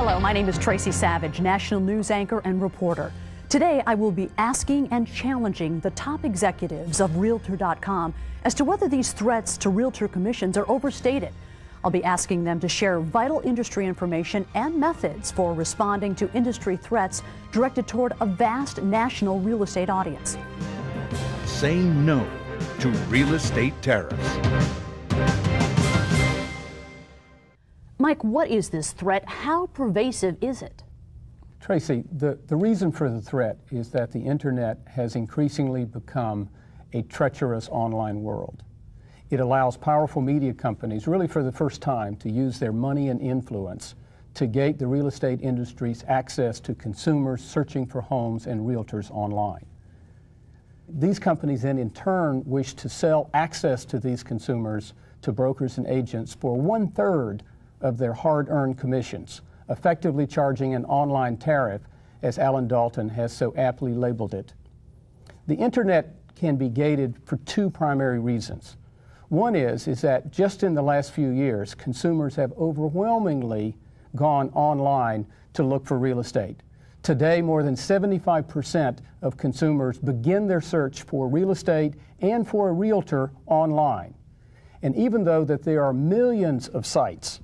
Hello, my name is Tracy Savage, national news anchor and reporter. Today, I will be asking and challenging the top executives of Realtor.com as to whether these threats to realtor commissions are overstated. I'll be asking them to share vital industry information and methods for responding to industry threats directed toward a vast national real estate audience. Say no to real estate tariffs. Mike, what is this threat? How pervasive is it? Tracy, the reason for the threat is that the internet has increasingly become a treacherous online world. It allows powerful media companies, really for the first time, to use their money and influence to gate the real estate industry's access to consumers searching for homes and realtors online. These companies then in turn wish to sell access to these consumers to brokers and agents for 1/3 of their hard-earned commissions, effectively charging an online tariff, as Allan Dalton has so aptly labeled it. The internet can be gated for two primary reasons. One is that just in the last few years, consumers have overwhelmingly gone online to look for real estate. Today, more than 75% of consumers begin their search for real estate and for a realtor online. And even though that there are millions of sites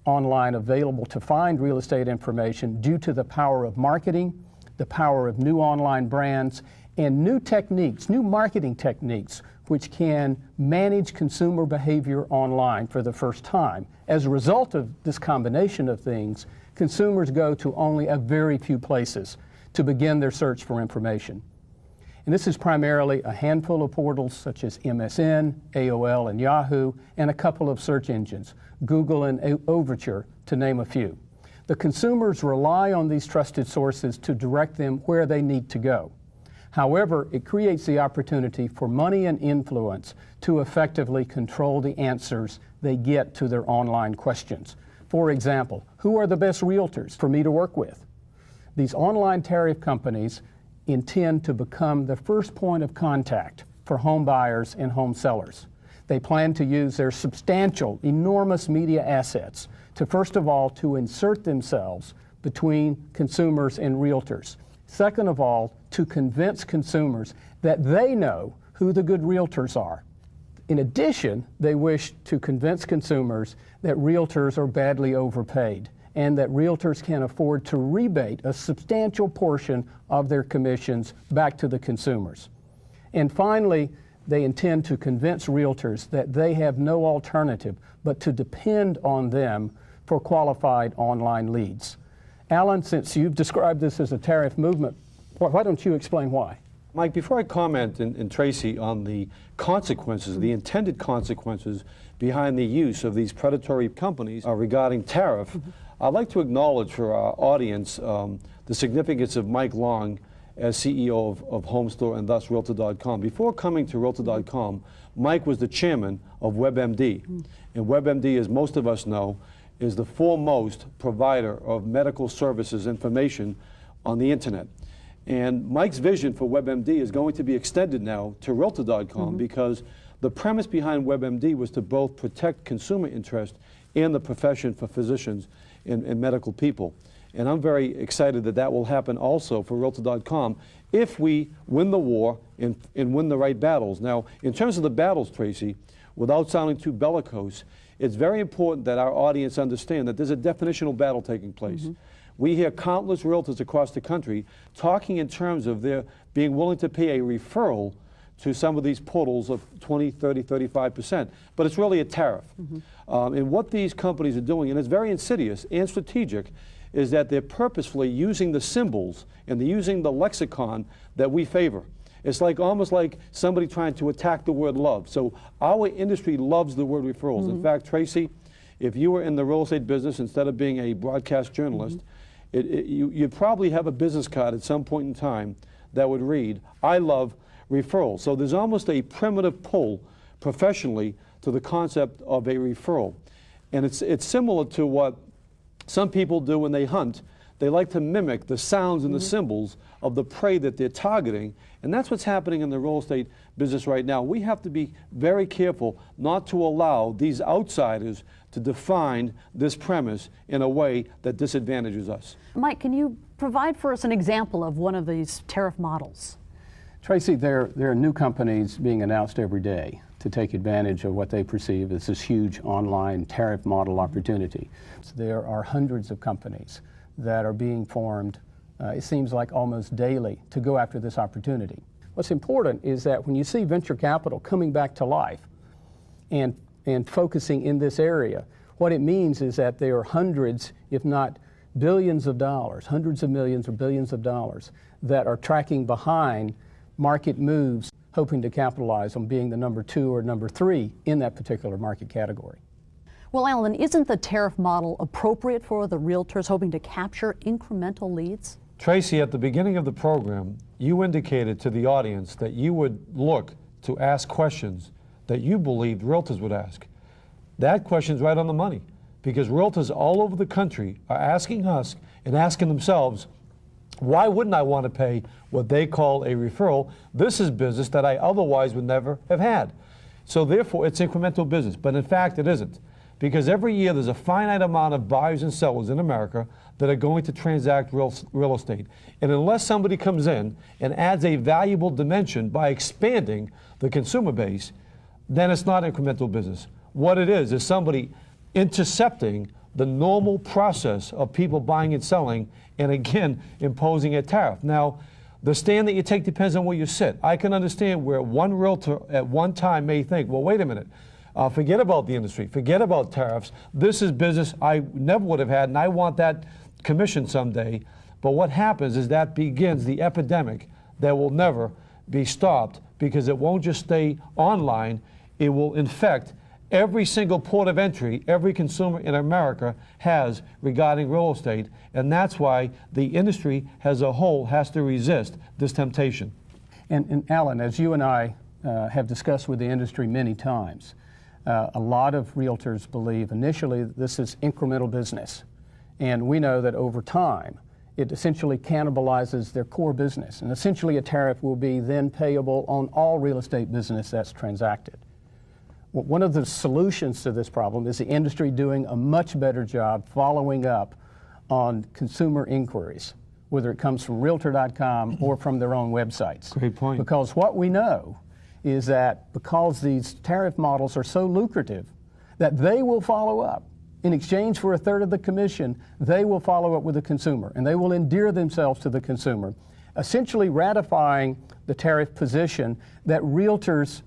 online available to find real estate information due to the power of marketing, the power of new online brands, and new techniques, new marketing techniques, which can manage consumer behavior online for the first time. As a result of this combination of things, consumers go to only a very few places to begin their search for information. And this is primarily a handful of portals such as MSN, AOL, and Yahoo, and a couple of search engines, Google and Overture, to name a few. The consumers rely on these trusted sources to direct them where they need to go. However, it creates the opportunity for money and influence to effectively control the answers they get to their online questions. For example, who are the best realtors for me to work with? These online tariff companies intend to become the first point of contact for home buyers and home sellers. They plan to use their substantial, enormous media assets to, first of all, to insert themselves between consumers and realtors. Second of all, to convince consumers that they know who the good realtors are. In addition, they wish to convince consumers that realtors are badly overpaid and that realtors can afford to rebate a substantial portion of their commissions back to the consumers. And finally, they intend to convince realtors that they have no alternative but to depend on them for qualified online leads. Allan, since you've described this as a tariff movement, why don't you explain why? Mike, before I comment, and Tracy, on the consequences, the intended consequences behind the use of these predatory companies regarding tariff, I'd like to acknowledge for our audience the significance of Mike Long as CEO of HomeStore and thus Realtor.com. Before coming to Realtor.com, Mike was the chairman of WebMD. And WebMD, as most of us know, is the foremost provider of medical services information on the internet. And Mike's vision for WebMD is going to be extended now to Realtor.com because the premise behind WebMD was to both protect consumer interest and the profession for physicians and medical people. And I'm very excited that that will happen also for Realtor.com if we win the war and win the right battles. Now, in terms of the battles, Tracy, without sounding too bellicose, it's very important that our audience understand that there's a definitional battle taking place. We hear countless realtors across the country talking in terms of their being willing to pay a referral to some of these portals of 20, 30, 35%. But it's really a tariff. And what these companies are doing, and it's very insidious and strategic, is that they're purposefully using the symbols and they're using the lexicon that we favor. It's like almost like somebody trying to attack the word love. So our industry loves the word referrals. In fact, Tracy, if you were in the real estate business instead of being a broadcast journalist, you'd probably have a business card at some point in time that would read, "I love referrals." So there's almost a primitive pull professionally to the concept of a referral. And it's similar to what some people do when they hunt. they like to mimic the sounds and the symbols of the prey that they're targeting. And that's what's happening in the real estate business right now. We have to be very careful not to allow these outsiders to define this premise in a way that disadvantages us. Mike, can you provide for us an example of one of these tariff models? Tracy, there are new companies being announced every day to take advantage of what they perceive as this huge online tariff model opportunity. So there are hundreds of companies that are being formed, it seems like almost daily, to go after this opportunity. What's important is that when you see venture capital coming back to life and focusing in this area, what it means is that there are hundreds, if not billions of dollars, hundreds of millions or billions of dollars that are tracking behind market moves, hoping to capitalize on being the number 2 or number 3 in that particular market category. Well, Alan, isn't the tariff model appropriate for the realtors hoping to capture incremental leads? Tracy, at the beginning of the program, you indicated to the audience that you would look to ask questions that you believed realtors would ask. That question's right on the money, because realtors all over the country are asking us and asking themselves, why wouldn't I want to pay what they call a referral? This is business that I otherwise would never have had. So therefore, it's incremental business. But in fact, it isn't. Because every year there's a finite amount of buyers and sellers in America that are going to transact real estate. And unless somebody comes in and adds a valuable dimension by expanding the consumer base, then it's not incremental business. What it is somebody intercepting the normal process of people buying and selling, and again, imposing a tariff. Now, the stand that you take depends on where you sit. I can understand where one realtor at one time may think, well, wait a minute, forget about the industry, forget about tariffs. This is business I never would have had, and I want that commission someday. But what happens is that begins the epidemic that will never be stopped, because it won't just stay online, it will infect every single port of entry every consumer in America has regarding real estate, and that's why the industry as a whole has to resist this temptation. And Alan, as you and I have discussed with the industry many times, a lot of realtors believe initially this is incremental business, and we know that over time it essentially cannibalizes their core business, and essentially a tariff will be then payable on all real estate business that's transacted. One of the solutions to this problem is the industry doing a much better job following up on consumer inquiries, whether it comes from Realtor.com or from their own websites. Great point. Because what we know is that because these tariff models are so lucrative, that they will follow up. In exchange for a third of the commission, they will follow up with the consumer, and they will endear themselves to the consumer, essentially ratifying the tariff position that realtors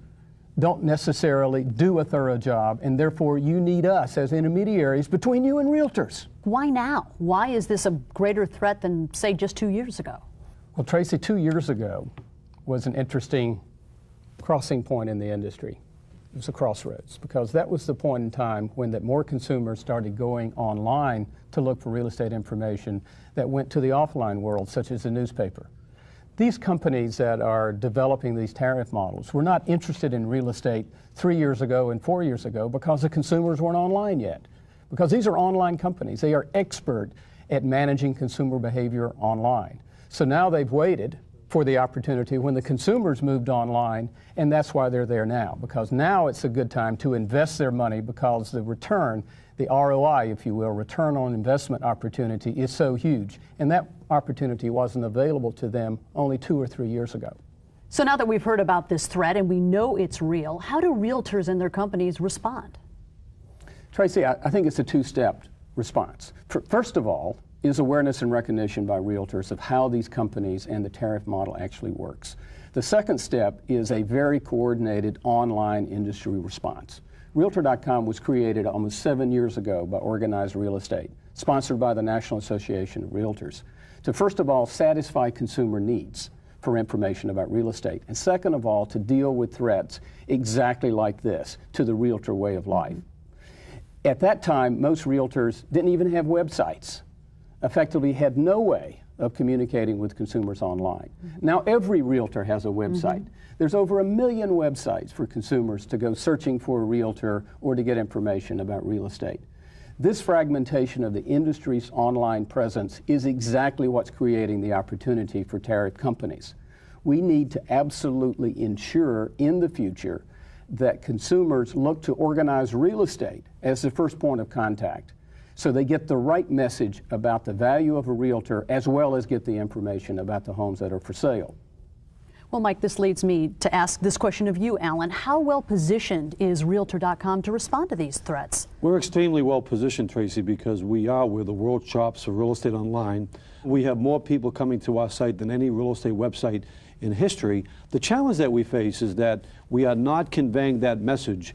don't necessarily do a thorough job, and therefore you need us as intermediaries between you and realtors. Why now? Why is this a greater threat than, say, just 2 years ago? Well, Tracy, 2 years ago was an interesting crossing point in the industry. It was a crossroads, because that was the point in time when that more consumers started going online to look for real estate information that went to the offline world, such as the newspaper. These companies that are developing these tariff models were not interested in real estate 3 years ago and 4 years ago because the consumers weren't online yet. Because these are online companies. They are expert at managing consumer behavior online. So now they've waited for the opportunity when the consumers moved online, and that's why they're there now. Because now it's a good time to invest their money, because the return, the ROI, if you will, return on investment opportunity is so huge. And that opportunity wasn't available to them only 2 or 3 years ago. So now that we've heard about this threat and we know it's real, how do realtors and their companies respond? Tracy, I think it's a two-step response. First of all, is awareness and recognition by realtors of how these companies and the tariff model actually works. The second step is a very coordinated online industry response. Realtor.com was created almost 7 years ago by Organized Real Estate, sponsored by the National Association of Realtors, to first of all satisfy consumer needs for information about real estate, and second of all to deal with threats exactly like this to the realtor way of life. At that time, most realtors didn't even have websites, effectively had no way of communicating with consumers online. Now every realtor has a website. There's over 1 million websites for consumers to go searching for a realtor or to get information about real estate. This fragmentation of the industry's online presence is exactly what's creating the opportunity for tariff companies. We need to absolutely ensure in the future that consumers look to organized real estate as the first point of contact, so they get the right message about the value of a realtor as well as get the information about the homes that are for sale. Well, Mike, this leads me to ask this question of you, Alan. How well positioned is Realtor.com to respond to these threats? We're extremely well positioned, Tracy, because we're the world shops for real estate online. We have more people coming to our site than any real estate website in history. The challenge that we face is that we are not conveying that message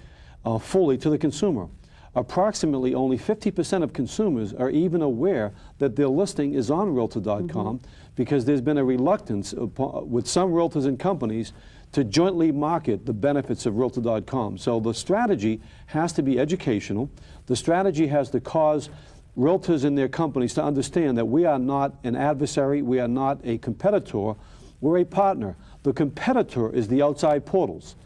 fully to the consumer. Approximately only 50% of consumers are even aware that their listing is on Realtor.com because there's been a reluctance with some realtors and companies to jointly market the benefits of Realtor.com. So the strategy has to be educational. The strategy has to cause realtors and their companies to understand that we are not an adversary, we are not a competitor, we're a partner. The competitor is the outside portals.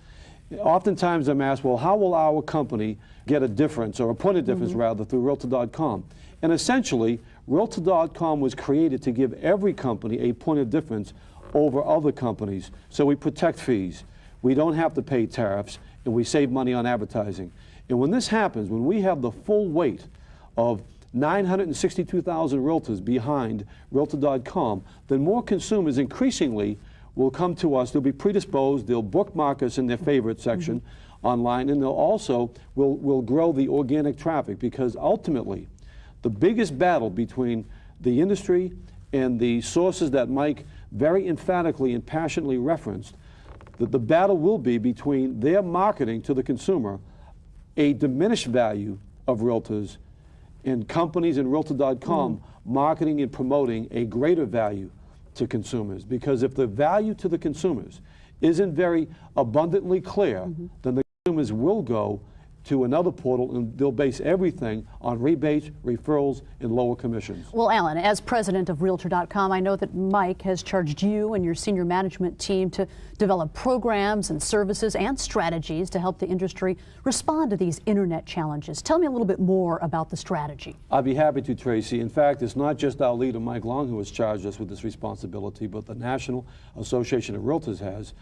Oftentimes I'm asked, well, how will our company get a difference, or a point of difference rather, through Realtor.com? And essentially, Realtor.com was created to give every company a point of difference over other companies. So we protect fees, we don't have to pay tariffs, and we save money on advertising. And when this happens, when we have the full weight of 962,000 realtors behind Realtor.com, then more consumers increasingly will come to us. They'll be predisposed, they'll bookmark us in their favorite section online, and they'll also will grow the organic traffic, because ultimately the biggest battle between the industry and the sources that Mike very emphatically and passionately referenced, that the battle will be between their marketing to the consumer, a diminished value of realtors, and companies and Realtor.com marketing and promoting a greater value to consumers. Because if the value to the consumers isn't very abundantly clear, then the consumers will go to another portal and they'll base everything on rebates, referrals, and lower commissions. Well, Alan, as president of Realtor.com, I know that Mike has charged you and your senior management team to develop programs and services and strategies to help the industry respond to these internet challenges. Tell me a little bit more about the strategy. I'd be happy to, Tracy. In fact, it's not just our leader, Mike Long, who has charged us with this responsibility, but the National Association of Realtors has.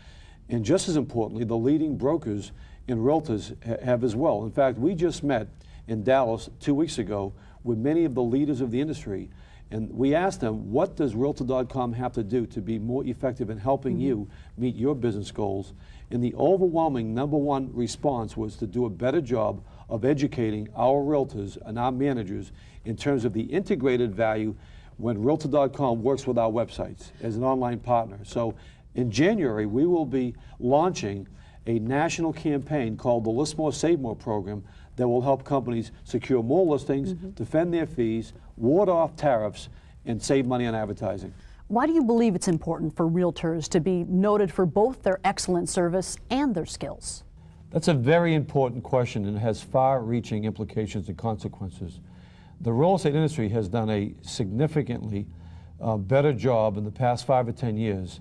And just as importantly, the leading brokers and realtors have as well. In fact, we just met in Dallas 2 weeks ago with many of the leaders of the industry, and we asked them, what does Realtor.com have to do to be more effective in helping you meet your business goals? And the overwhelming #1 response was to do a better job of educating our realtors and our managers in terms of the integrated value when Realtor.com works with our websites as an online partner. So in January, we will be launching a national campaign called the List More, Save More program that will help companies secure more listings, defend their fees, ward off tariffs, and save money on advertising. Why do you believe it's important for realtors to be noted for both their excellent service and their skills? That's a very important question and has far-reaching implications and consequences. The real estate industry has done a significantly better job in the past 5 or 10 years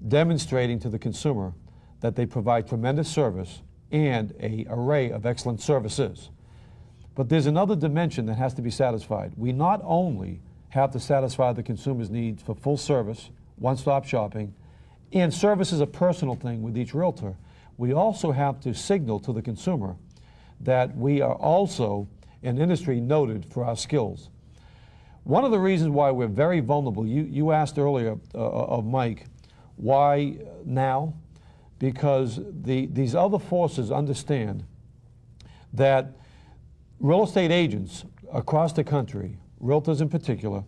demonstrating to the consumer that they provide tremendous service and an array of excellent services. But there's another dimension that has to be satisfied. We not only have to satisfy the consumer's needs for full service, one-stop shopping, and service is a personal thing with each realtor, we also have to signal to the consumer that we are also an industry noted for our skills. One of the reasons why we're very vulnerable, you asked earlier of Mike, why now? Because these other forces understand that real estate agents across the country, realtors in particular,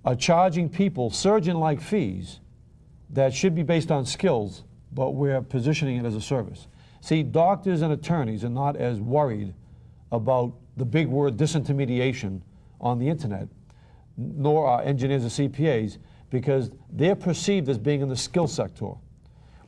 are charging people surgeon-like fees that should be based on skills, but we're positioning it as a service. See, doctors and attorneys are not as worried about the big word disintermediation on the internet, nor are engineers and CPAs, because they're perceived as being in the skill sector.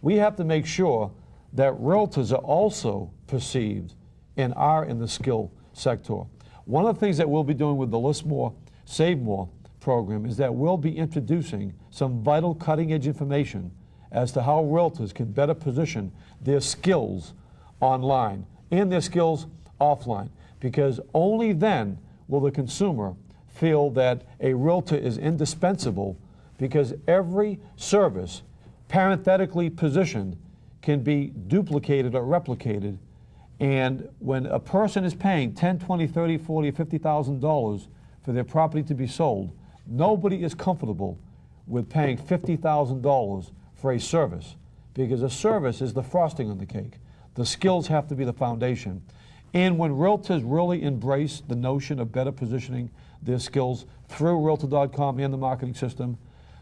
We have to make sure that realtors are also perceived and are in the skill sector. One of the things that we'll be doing with the List More, Save More program is that we'll be introducing some vital cutting-edge information as to how realtors can better position their skills online and their skills offline, because only then will the consumer feel that a realtor is indispensable, because every service parenthetically positioned can be duplicated or replicated. And when a person is paying $10, $20, $30, $40, $50,000 for their property to be sold, nobody is comfortable with paying $50,000 for a service, because a service is the frosting on the cake. The skills have to be the foundation. And when realtors really embrace the notion of better positioning their skills through Realtor.com and the marketing system,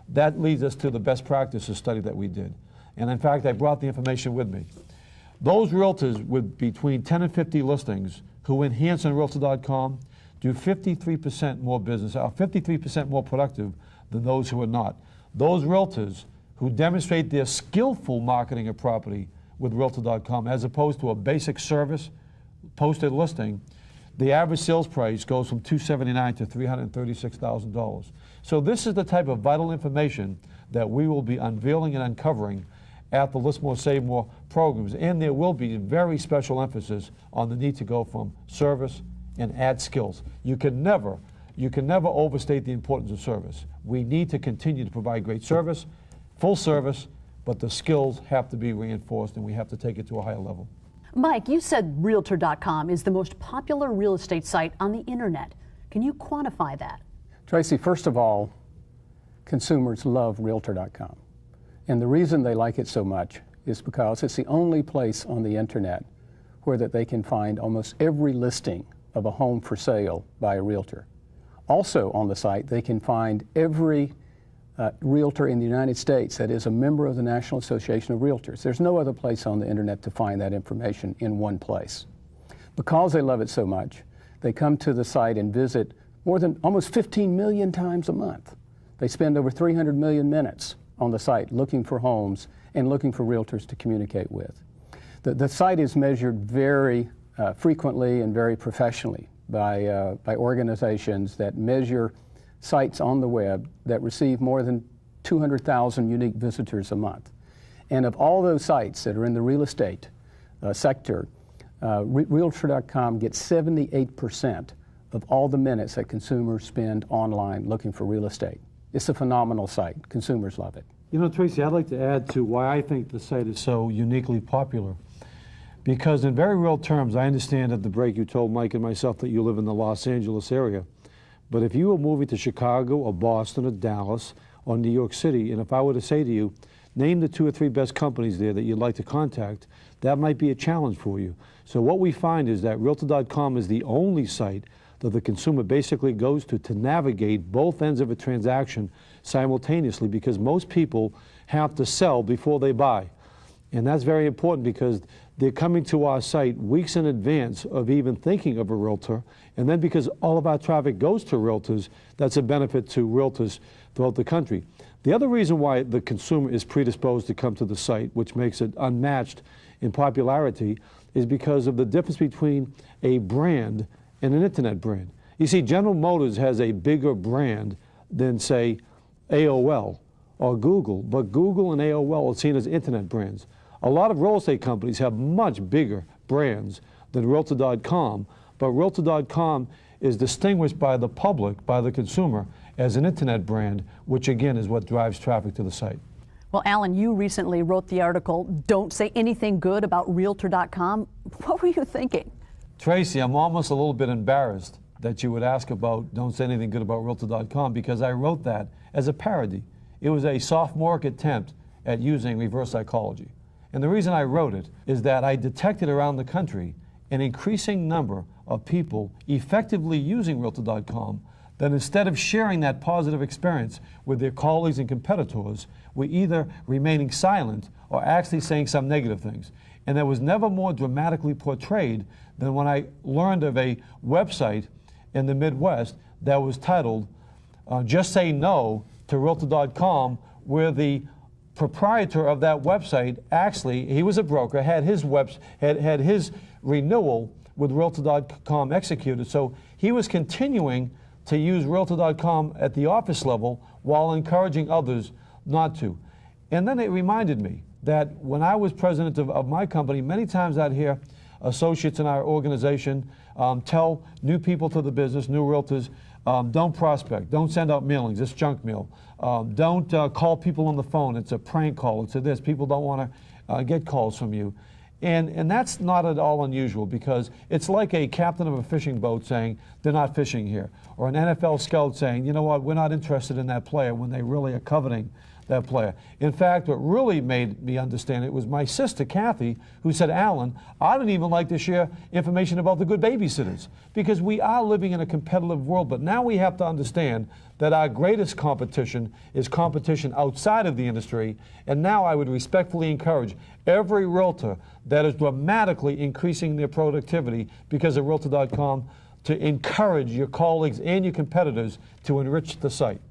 that leads us to the best practices study that we did. And in fact, I brought the information with me. Those realtors with between 10 and 50 listings who enhance on Realtor.com do 53% more business, are 53% more productive than those who are not. Those realtors who demonstrate their skillful marketing of property with Realtor.com, as opposed to a basic service posted listing, the average sales price goes from $279,000 to $336,000. So this is the type of vital information that we will be unveiling and uncovering at the List More, Save More programs. And there will be very special emphasis on the need to go from service and add skills. You can never overstate the importance of service. We need to continue to provide great service, full service, but the skills have to be reinforced, and we have to take it to a higher level. Mike, you said Realtor.com is the most popular real estate site on the internet. Can you quantify that? Tracy, first of all, consumers love Realtor.com. And the reason they like it so much is because it's the only place on the internet where that they can find almost every listing of a home for sale by a realtor. Also on the site, they can find every realtor in the United States that is a member of the National Association of Realtors. There's no other place on the internet to find that information in one place. Because they love it so much, they come to the site and visit more than almost 15 million times a month. They spend over 300 million minutes on the site looking for homes and looking for realtors to communicate with. The site is measured very frequently and very professionally by organizations that measure sites on the web that receive more than 200,000 unique visitors a month. And of all those sites that are in the real estate sector, Realtor.com gets 78% of all the minutes that consumers spend online looking for real estate. It's a phenomenal site. Consumers love it. You know, Tracy, I'd like to add to why I think the site is so uniquely popular. Because in very real terms, I understand at the break you told Mike and myself that you live in the Los Angeles area. But if you were moving to Chicago or Boston or Dallas or New York City, and if I were to say to you, name the 2 or 3 best companies there that you'd like to contact, that might be a challenge for you. So what we find is that Realtor.com is the only site that the consumer basically goes to navigate both ends of a transaction simultaneously, because most people have to sell before they buy. And that's very important, because they're coming to our site weeks in advance of even thinking of a realtor. And then because all of our traffic goes to realtors, that's a benefit to realtors throughout the country. The other reason why the consumer is predisposed to come to the site, which makes it unmatched in popularity, is because of the difference between a brand and an internet brand. You see, General Motors has a bigger brand than, say, AOL or Google, but Google and AOL are seen as internet brands. A lot of real estate companies have much bigger brands than Realtor.com, but Realtor.com is distinguished by the public, by the consumer, as an internet brand, which again is what drives traffic to the site. Well, Alan, you recently wrote the article, Don't Say Anything Good About Realtor.com. What were you thinking? Tracy, I'm almost a little bit embarrassed that you would ask about Don't Say Anything Good About Realtor.com, because I wrote that as a parody. It was a sophomoric attempt at using reverse psychology. And the reason I wrote it is that I detected around the country an increasing number of people effectively using Realtor.com that instead of sharing that positive experience with their colleagues and competitors, were either remaining silent or actually saying some negative things. And that was never more dramatically portrayed than when I learned of a website in the Midwest that was titled Just Say No to Realtor.com, where the proprietor of that website, actually, he was a broker, had his renewal with Realtor.com executed. So he was continuing to use Realtor.com at the office level while encouraging others not to. And then it reminded me that when I was president of my company, many times I'd hear associates in our organization tell new people to the business, new realtors, don't prospect, don't send out mailings, it's junk mail. Don't call people on the phone, it's a prank call, it's a this, people don't want to get calls from you. And that's not at all unusual, because it's like a captain of a fishing boat saying they're not fishing here, or an NFL scout saying, you know what, we're not interested in that player, when they really are coveting that player. In fact, what really made me understand it was my sister Kathy, who said, Alan, I don't even like to share information about the good babysitters, because we are living in a competitive world. But now we have to understand that our greatest competition is competition outside of the industry. And now I would respectfully encourage every realtor that is dramatically increasing their productivity because of Realtor.com to encourage your colleagues and your competitors to enrich the site.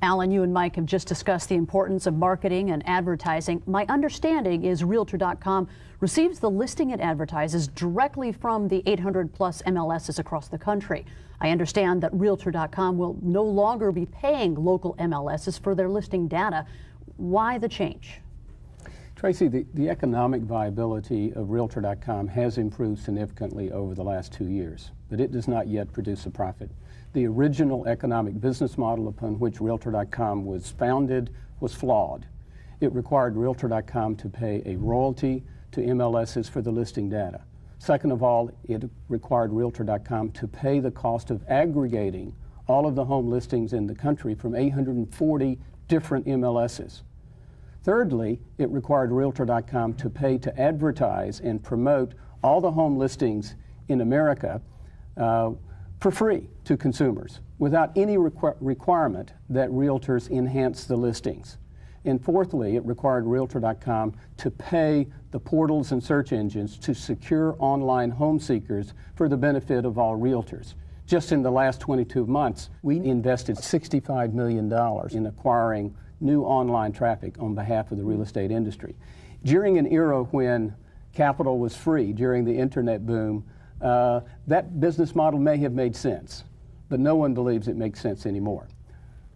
Alan, you and Mike have just discussed the importance of marketing and advertising. My understanding is Realtor.com receives the listing it advertises directly from the 800 plus MLSs across the country. I understand that Realtor.com will no longer be paying local MLSs for their listing data. Why the change? Tracy, the economic viability of Realtor.com has improved significantly over the last 2 years, but it does not yet produce a profit. The original economic business model upon which Realtor.com was founded was flawed. It required Realtor.com to pay a royalty to MLSs for the listing data. Second of all, it required Realtor.com to pay the cost of aggregating all of the home listings in the country from 840 different MLSs. Thirdly, it required Realtor.com to pay to advertise and promote all the home listings in America for free to consumers without any requirement that realtors enhance the listings. And fourthly, it required Realtor.com to pay the portals and search engines to secure online home seekers for the benefit of all realtors. Just in the last 22 months, we invested $65 million in acquiring new online traffic on behalf of the real estate industry. During an era when capital was free, during the internet boom, that business model may have made sense, but no one believes it makes sense anymore.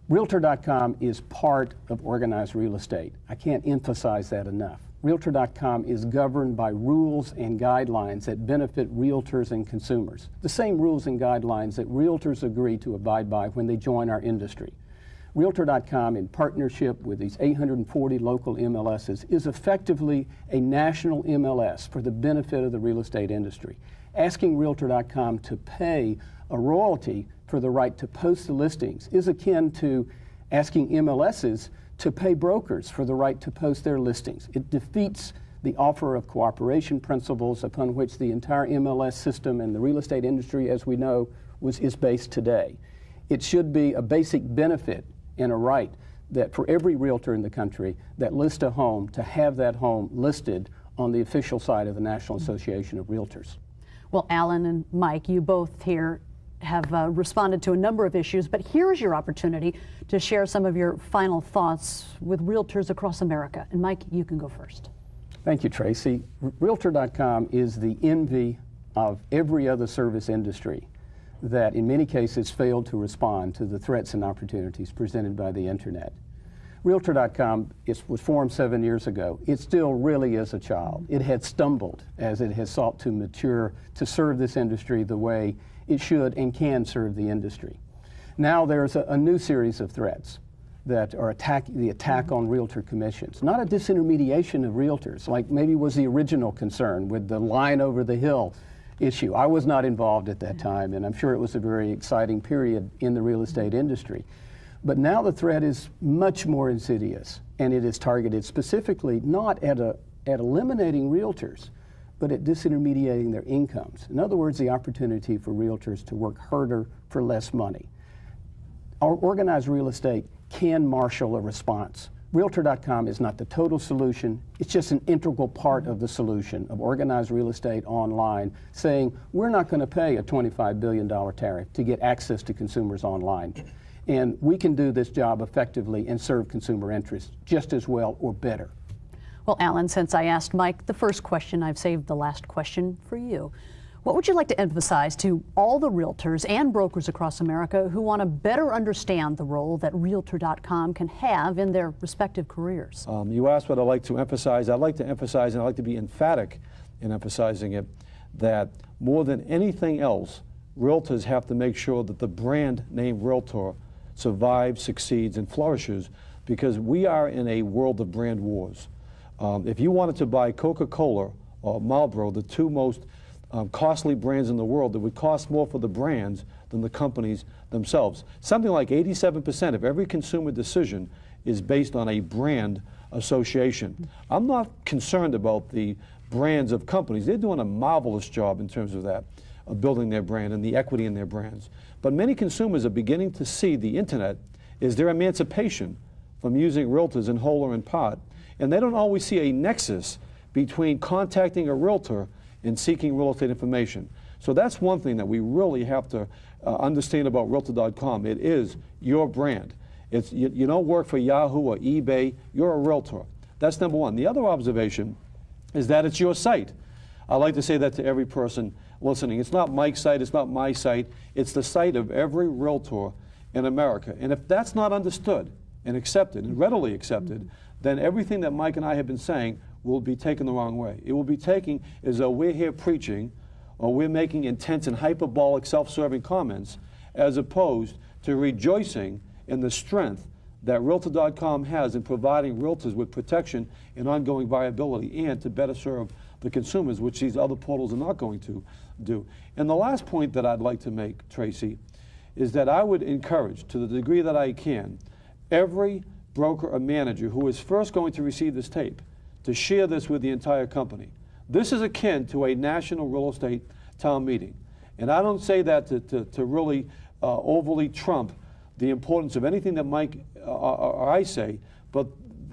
Realtor.com is part of organized real estate. I can't emphasize that enough. Realtor.com is governed by rules and guidelines that benefit realtors and consumers, the same rules and guidelines that realtors agree to abide by when they join our industry. Realtor.com, in partnership with these 840 local MLSs, is effectively a national MLS for the benefit of the real estate industry. Asking Realtor.com to pay a royalty for the right to post the listings is akin to asking MLSs to pay brokers for the right to post their listings. It defeats the offer of cooperation principles upon which the entire MLS system and the real estate industry, as we know, is based today. It should be a basic benefit and a right that for every realtor in the country that lists a home to have that home listed on the official site of the National Association of Realtors. Well, Alan and Mike, you both here have responded to a number of issues, but here's your opportunity to share some of your final thoughts with realtors across America. And Mike, you can go first. Thank you, Tracy. Realtor.com is the envy of every other service industry that in many cases failed to respond to the threats and opportunities presented by the internet. Realtor.com was formed 7 years ago. It still really is a child. It had stumbled as it has sought to mature to serve this industry the way it should and can serve the industry. Now there's a new series of threats that are the attack on realtor commissions. Not a disintermediation of realtors, like maybe was the original concern with the line over the hill issue. I was not involved at that time, and I'm sure it was a very exciting period in the real estate industry. But now the threat is much more insidious, and it is targeted specifically not at eliminating realtors, but at disintermediating their incomes. In other words, the opportunity for realtors to work harder for less money. Our organized real estate can marshal a response. Realtor.com is not the total solution. It's just an integral part of the solution of organized real estate online, saying we're not going to pay a $25 billion tariff to get access to consumers online. And we can do this job effectively and serve consumer interests just as well or better. Well, Alan, since I asked Mike the first question, I've saved the last question for you. What would you like to emphasize to all the realtors and brokers across America who want to better understand the role that Realtor.com can have in their respective careers? You asked what I'd like to emphasize. I'd like to emphasize, and I'd like to be emphatic in emphasizing it, that more than anything else, realtors have to make sure that the brand name Realtor survives, succeeds, and flourishes, because we are in a world of brand wars. If you wanted to buy Coca-Cola or Marlboro, the two most costly brands in the world, that would cost more for the brands than the companies themselves. Something like 87% of every consumer decision is based on a brand association. I'm not concerned about the brands of companies. They're doing a marvelous job in terms of that, of building their brand and the equity in their brands. But many consumers are beginning to see the internet as their emancipation from using realtors in whole or in part. And they don't always see a nexus between contacting a realtor and seeking real estate information. So that's one thing that we really have to understand about Realtor.com. It is your brand. It's, you don't work for Yahoo or eBay, you're a realtor. That's number one. The other observation is that it's your site. I like to say that to every person listening. It's not Mike's site, it's not my site, it's the site of every realtor in America. And if that's not understood and accepted, and readily accepted, then everything that Mike and I have been saying will be taken the wrong way. It will be taken as though we're here preaching, or we're making intense and hyperbolic self-serving comments, as opposed to rejoicing in the strength that Realtor.com has in providing realtors with protection and ongoing viability, and to better serve the consumers, which these other portals are not going to do. And the last point that I'd like to make, Tracy, is that I would encourage, to the degree that I can, every broker or manager who is first going to receive this tape to share this with the entire company. This is akin to a national real estate town meeting. And I don't say that to really overly trump the importance of anything that Mike or I say, but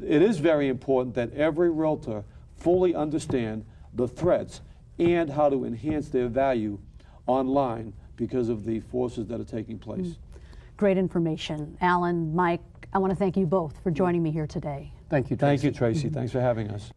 it is very important that every realtor fully understand the threats and how to enhance their value online because of the forces that are taking place. Great information. Alan, Mike, I want to thank you both for joining me here today. Thank you, Tracy. Thank you, Tracy. Thanks for having us.